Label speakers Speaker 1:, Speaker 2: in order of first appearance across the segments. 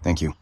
Speaker 1: Thank you.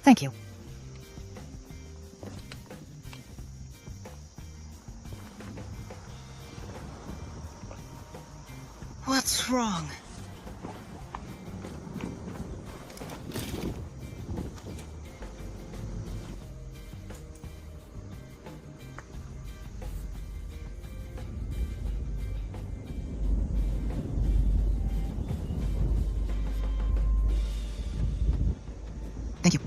Speaker 2: Thank you. What's wrong? Thank you.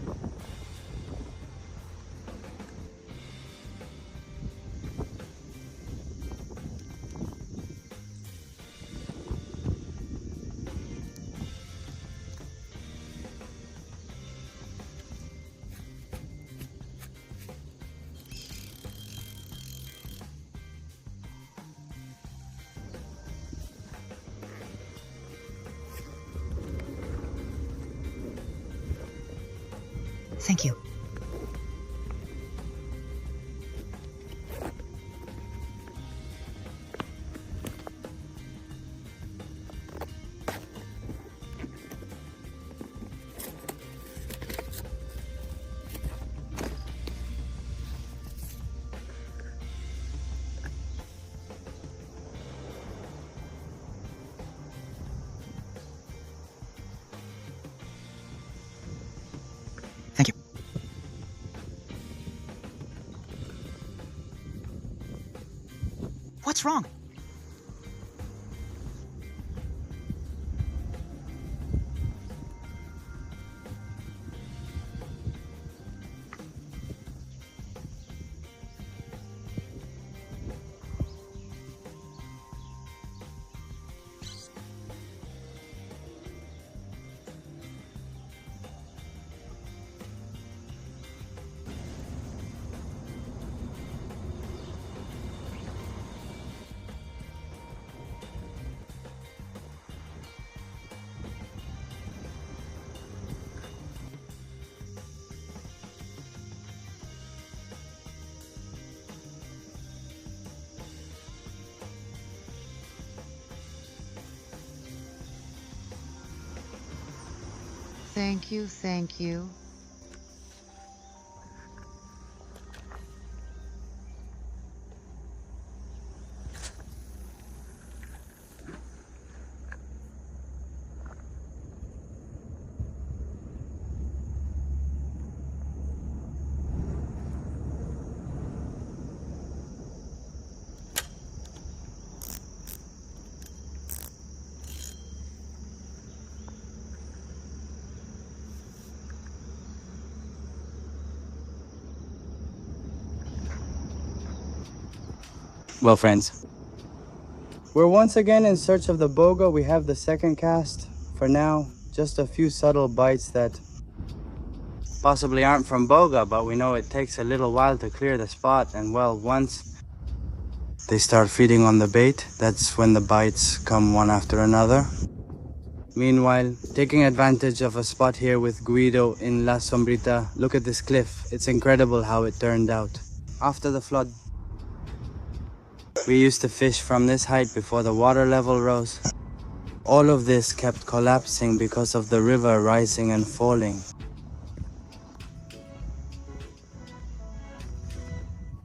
Speaker 2: Thank you. Thank you. What's wrong?
Speaker 3: Thank you, thank you.
Speaker 4: Well, friends, we're once again in search of the boga. We have the second cast. For now, just a few subtle bites that possibly aren't from boga, but we know it takes a little while to clear the spot. And well, once they start feeding on the bait, that's when the bites come one after another. Meanwhile, taking advantage of a spot here with Guido in La Sombrita, look at this cliff. It's incredible how it turned out. After the flood, we used to fish from this height before the water level rose. All of this kept collapsing because of the river rising and falling.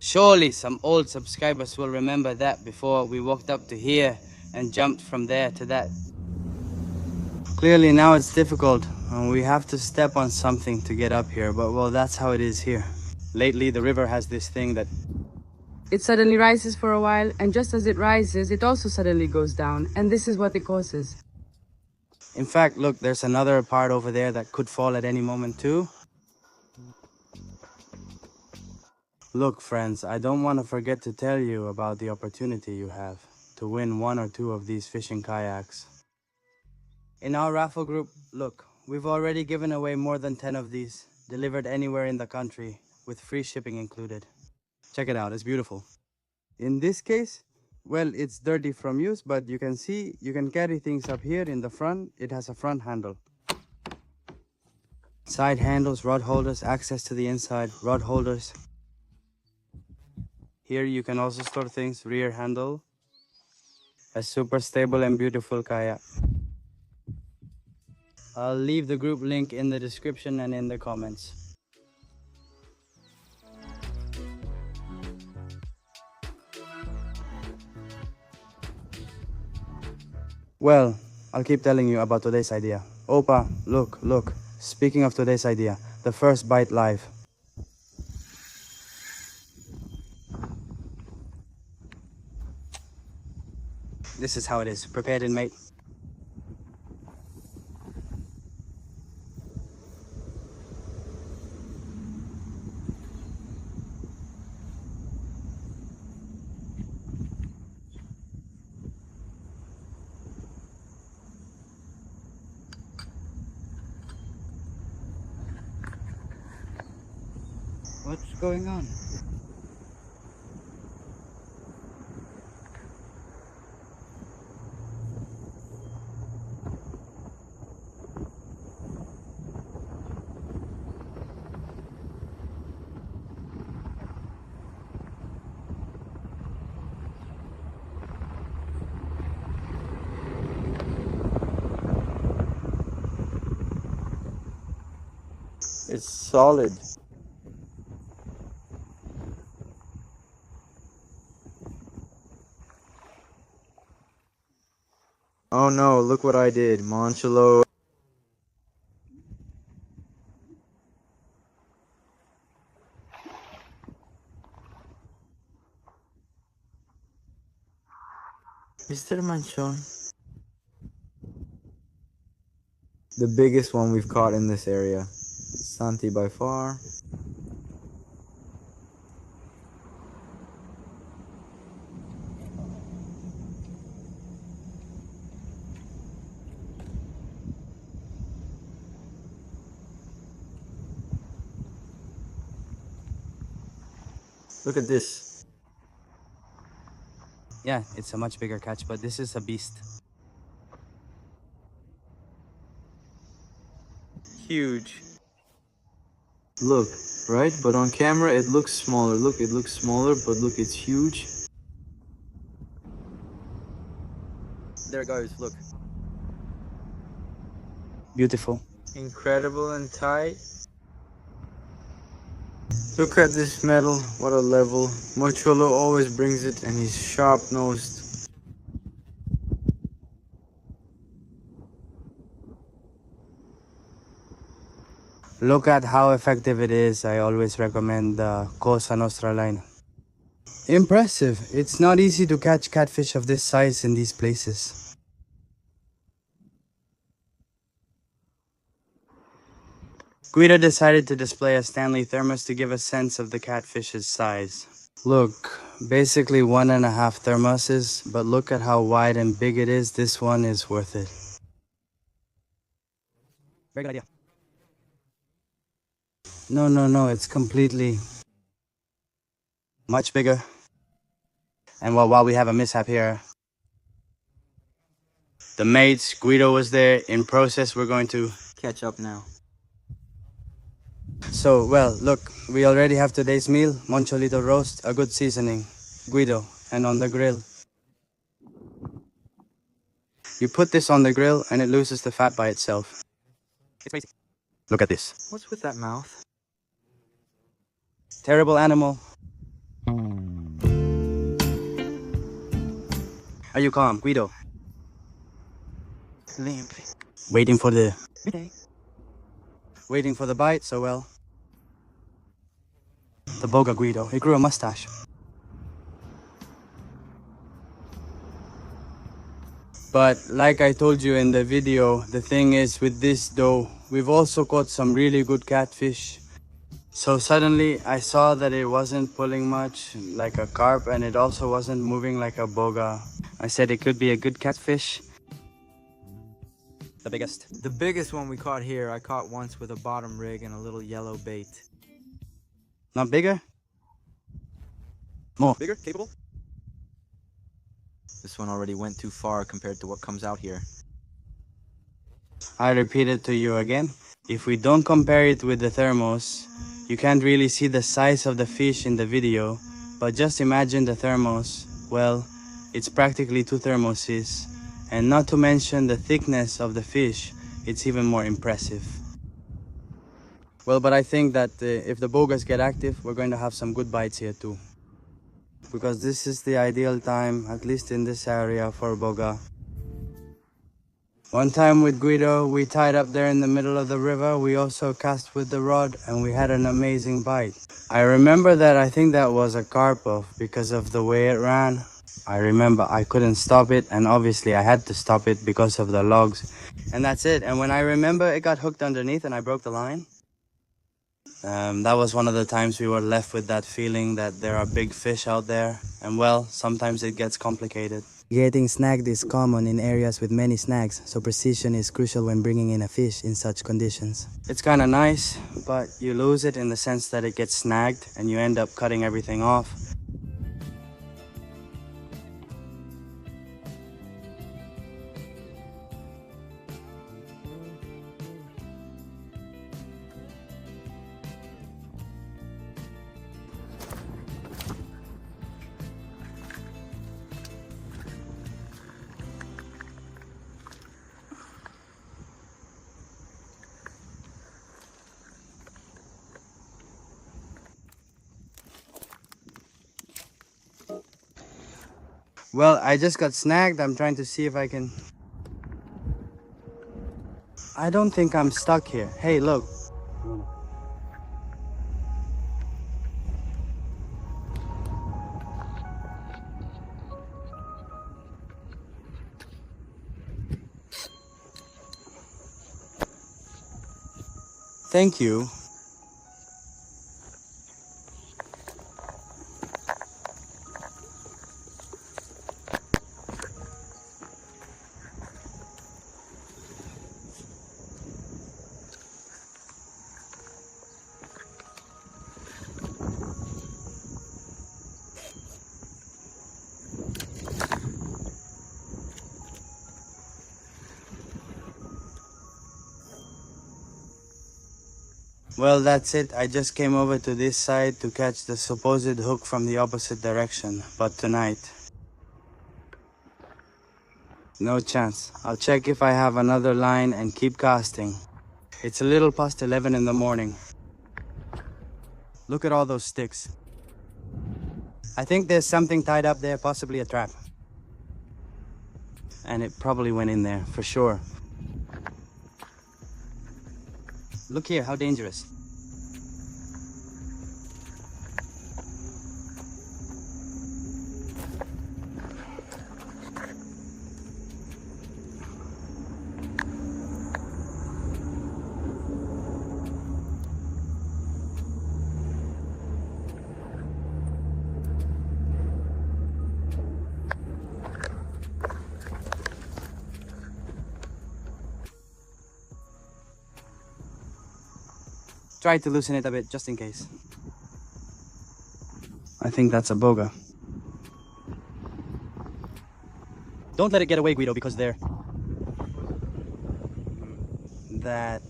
Speaker 4: Surely some old subscribers will remember that before we walked up to here and jumped from there to that. Clearly now it's difficult and we have to step on something to get up here, but well, that's how it is here. Lately the river has this thing that
Speaker 5: it suddenly rises for a while, and just as it rises, it also suddenly goes down, and this is what it causes.
Speaker 4: In fact, look, there's another part over there that could fall at any moment too. Look, friends, I don't want to forget to tell you about the opportunity you have to win one or two of these fishing kayaks. In our raffle group, look, we've already given away more than 10 of these. delivered anywhere in the country with free shipping included. Check it out, it's beautiful. In this case, well, it's dirty from use, but you can see you can carry things up here in the front. It has a front handle. Side handles, rod holders, access to the inside, rod holders. Here you can also store things, rear handle. A super stable and beautiful kayak. I'll leave the group link in the description and in the comments. Well, I'll keep telling you about today's idea. Opa, look. Speaking of today's idea, the first bite live. This is how it is, prepared and made. What's going on? It's solid.
Speaker 1: Oh no, look what I did. Monchelo. Mr. Manchon. The biggest one we've caught in this area. Santi by far. Look at this.
Speaker 4: Yeah, it's a much bigger catch, but this is a beast.
Speaker 1: Huge. Look, right? But on camera it looks smaller. Look, it looks smaller, but look, it's huge.
Speaker 4: There it goes, look. Beautiful.
Speaker 1: Incredible and tight. Look at this metal, what a level. Mocholo always brings it and he's sharp-nosed.
Speaker 4: Look at how effective it is. I always recommend the Cosa Nostra line. Impressive. It's not easy to catch catfish of this size in these places. Guido decided to display a Stanley thermos to give a sense of the catfish's size. Look, basically 1.5 thermoses, but look at how wide and big it is. This one is worth it. Very good idea. No, it's completely much bigger. And while we have a mishap here, the mates, Guido was there. In process, we're going to
Speaker 1: Catch up now.
Speaker 4: So, well, look, we already have today's meal, moncholito roast, a good seasoning, Guido, and on the grill. You put this on the grill and it loses the fat by itself. It's amazing. Look at this.
Speaker 1: What's with that mouth?
Speaker 4: Terrible animal. Are you calm, Guido?
Speaker 1: Limp.
Speaker 4: Waiting for the bite, so well. The boga Guido, he grew a mustache. But like I told you in the video, the thing is with this dough, we've also caught some really good catfish. So suddenly I saw that it wasn't pulling much like a carp and it also wasn't moving like a boga. I said it could be a good catfish. The biggest.
Speaker 1: The biggest one we caught here, I caught once with a bottom rig and a little yellow bait.
Speaker 4: Not bigger? More. Bigger? Capable?
Speaker 1: This one already went too far compared to what comes out here.
Speaker 4: I repeat it to you again. If we don't compare it with the thermos, you can't really see the size of the fish in the video, but just imagine the thermos. Well, it's practically 2 thermoses, and not to mention the thickness of the fish, it's even more impressive. Well, but I think that if the bogas get active, we're going to have some good bites here too. Because this is the ideal time, at least in this area, for boga. One time with Guido, we tied up there in the middle of the river. We also cast with the rod and we had an amazing bite. I remember that I think that was a carp because of the way it ran. I remember I couldn't stop it, and obviously I had to stop it because of the logs. And that's it. And when I remember it got hooked underneath and I broke the line, that was one of the times we were left with that feeling that there are big fish out there. And well, sometimes it gets complicated. Getting snagged is common in areas with many snags, so precision is crucial when bringing in a fish in such conditions. It's kind of nice, but you lose it in the sense that it gets snagged and you end up cutting everything off. Well, I just got snagged. I'm trying to see if I can... I don't think I'm stuck here. Hey, look. Thank you. Well, that's it. I just came over to this side to catch the supposed hook from the opposite direction. But tonight, no chance. I'll check if I have another line and keep casting. It's a little past 11 in the morning. Look at all those sticks. I think there's something tied up there, possibly a trap. And it probably went in there, for sure. Look here, how dangerous. Try to loosen it a bit, just in case. I think that's a boga. Don't let it get away, Guido, because they're... That...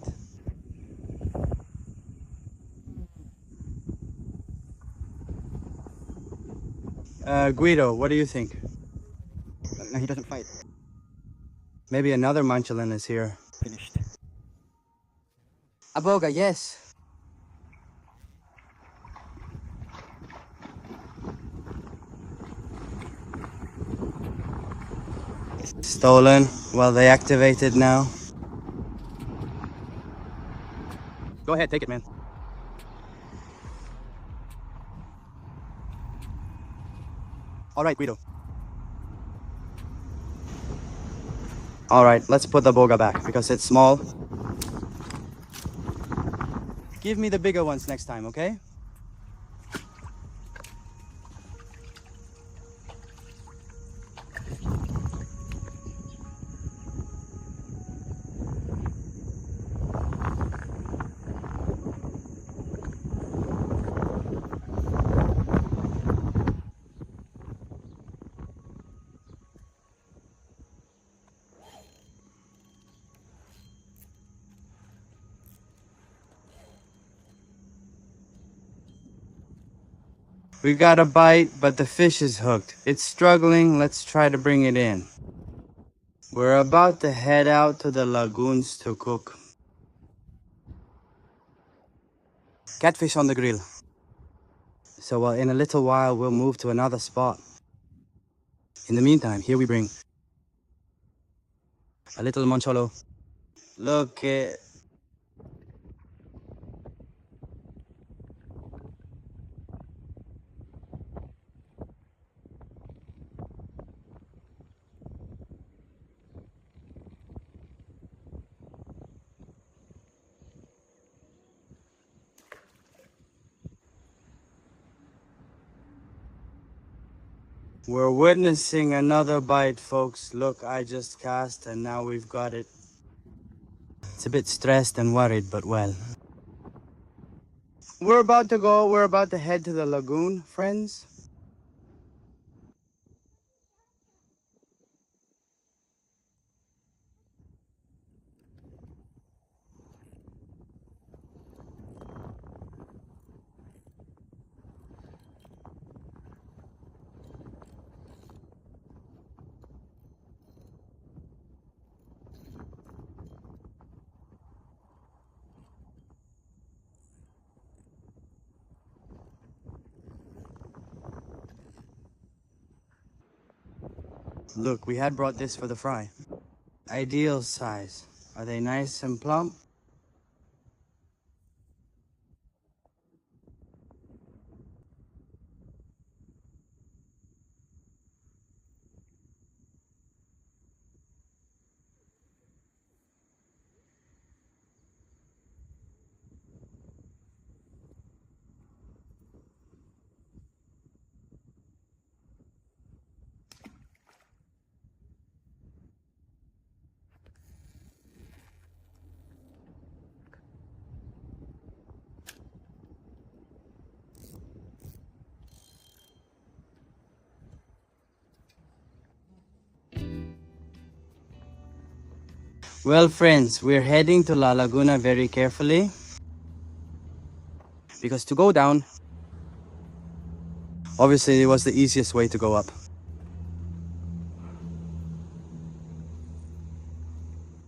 Speaker 4: Guido, what do you think?
Speaker 6: No, he doesn't fight.
Speaker 4: Maybe another Manchalin is here.
Speaker 6: Finished.
Speaker 4: A boga, yes. Stolen. Well, they activated now. Go ahead, take it, man. All right, Guido. All right, let's put the boga back because it's small. Give me the bigger ones next time, okay? We got a bite, but the fish is hooked. It's struggling. Let's try to bring it in. We're about to head out to the lagoons to cook. Catfish on the grill. So in a little while, we'll move to another spot. In the meantime, here we bring a little moncholo. Look, we're witnessing another bite, folks. Look, I just cast and now we've got it. It's a bit stressed and worried, but well. We're about to head to the lagoon, friends. Look, we had brought this for the fry. Ideal size. Are they nice and plump? Well, friends, we're heading to La Laguna very carefully. Because to go down, obviously it was the easiest way to go up.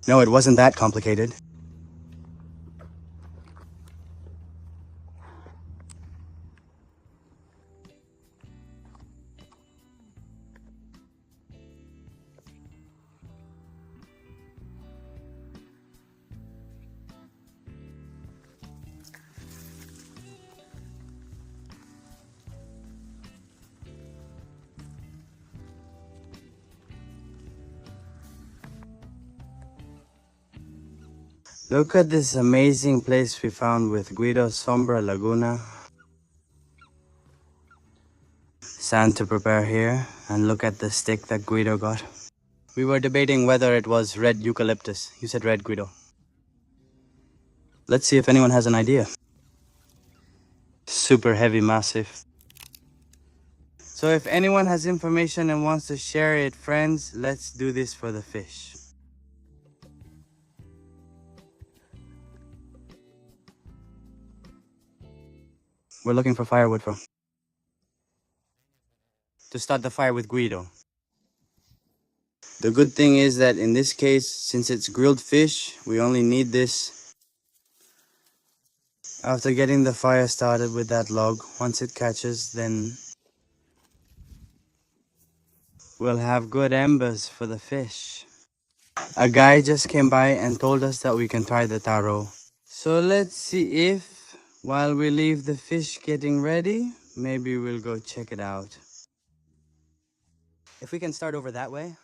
Speaker 4: No, it wasn't that complicated. Look at this amazing place we found with Guido's Sombra Laguna. Sand to prepare here, and look at the stick that Guido got. We were debating whether it was red eucalyptus. You said red, Guido. Let's see if anyone has an idea. Super heavy, massive. So if anyone has information and wants to share it, friends, let's do this for the fish. We're looking for firewood from. To start the fire with Guido. The good thing is that in this case, since it's grilled fish, we only need this after getting the fire started with that log. Once it catches, then we'll have good embers for the fish. A guy just came by and told us that we can try the taro. So let's see if, while we leave the fish getting ready, maybe we'll go check it out. If we can start over that way.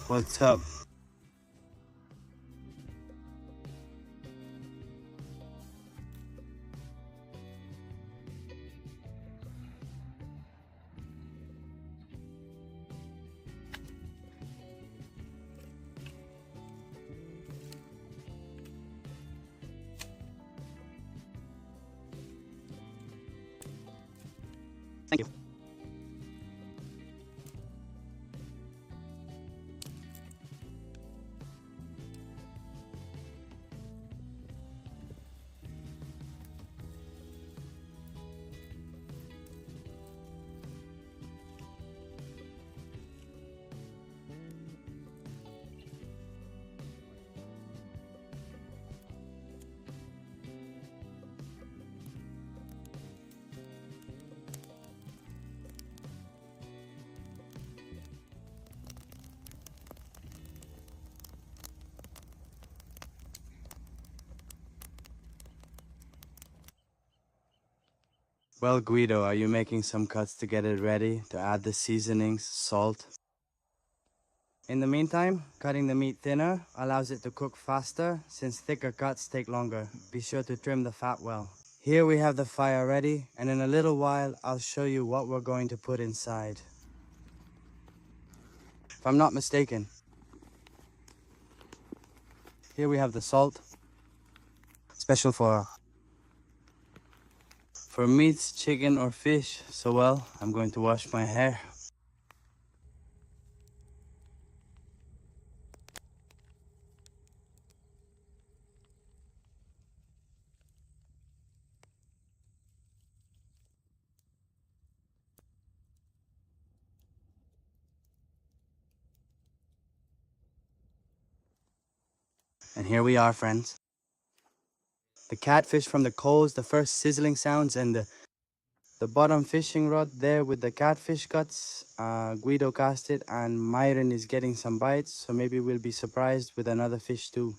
Speaker 4: What's up? Thank you. Well, Guido, are you making some cuts to get it ready to add the seasonings, salt? In the meantime, cutting the meat thinner allows it to cook faster since thicker cuts take longer. Be sure to trim the fat well. Here we have the fire ready, and in a little while I'll show you what we're going to put inside. If I'm not mistaken, here we have the salt, special for meats, chicken or fish. So well, I'm going to wash my hair. And here we are, friends. The catfish from the coals, the first sizzling sounds, and the bottom fishing rod there with the catfish guts. Guido cast it, and Myron is getting some bites, so maybe we'll be surprised with another fish too.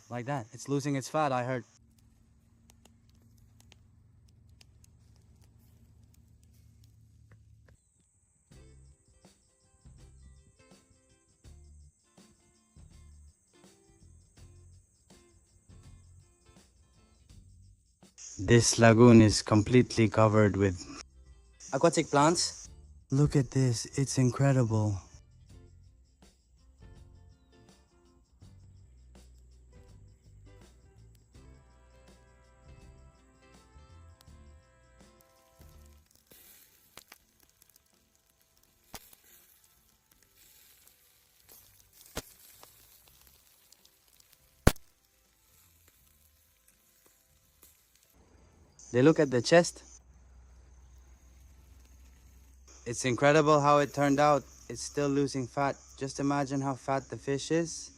Speaker 4: Like that. It's losing its fat, I heard. This lagoon is completely covered with aquatic plants. Look at this, it's incredible. They look at the chest. It's incredible how it turned out. It's still losing fat. Just imagine how fat the fish is.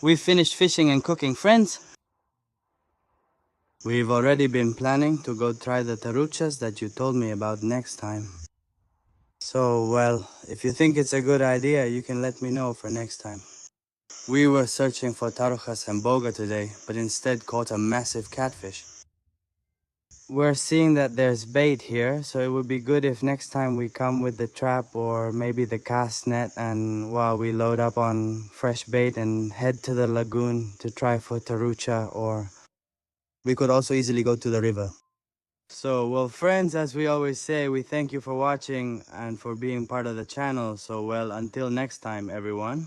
Speaker 4: We've finished fishing and cooking, friends. We've already been planning to go try the taruchas that you told me about next time. So, well, if you think it's a good idea, you can let me know for next time. We were searching for taruchas and boga today, but instead caught a massive catfish. We're seeing that there's bait here, so it would be good if next time we come with the trap or maybe the cast net, and while we load up on fresh bait and head to the lagoon to try for tarucha, or we could also easily go to the river. So, well, friends, as we always say, we thank you for watching and for being part of the channel. So, well, until next time, everyone.